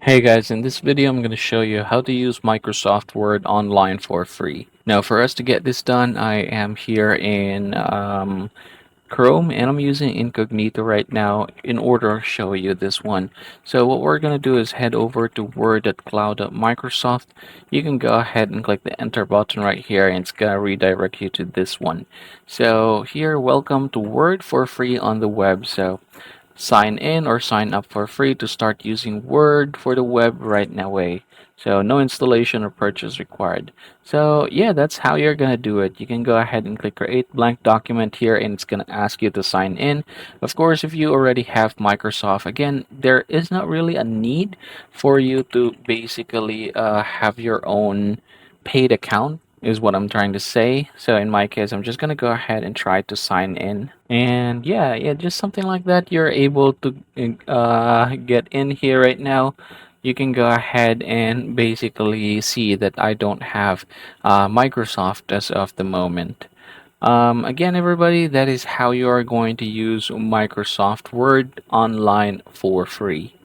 Hey guys, in this video I'm going to show you how to use Microsoft Word online for free. Now for us to get this done, I am here in Chrome and I'm using Incognito right now in order to show you this one. So what we're going to do is head over to word.cloud.microsoft. You can go ahead and click the enter button right here and it's going to redirect you to this one. So here, welcome to Word for free on the web. So sign in or sign up for free to start using Word for the web right now away. So no installation or purchase required. So yeah, that's how you're gonna do it. You can go ahead and click create blank document here and it's gonna ask you to sign in. Of course, if you already have Microsoft, again, there is not really a need for you to basically have your own paid account is what I'm trying to say. So in my case, I'm just gonna go ahead and try to sign in. And yeah, just something like that. You're able to get in here right now. You can go ahead and basically see that I don't have Microsoft as of the moment. Again, everybody, that is how you are going to use Microsoft Word online for free.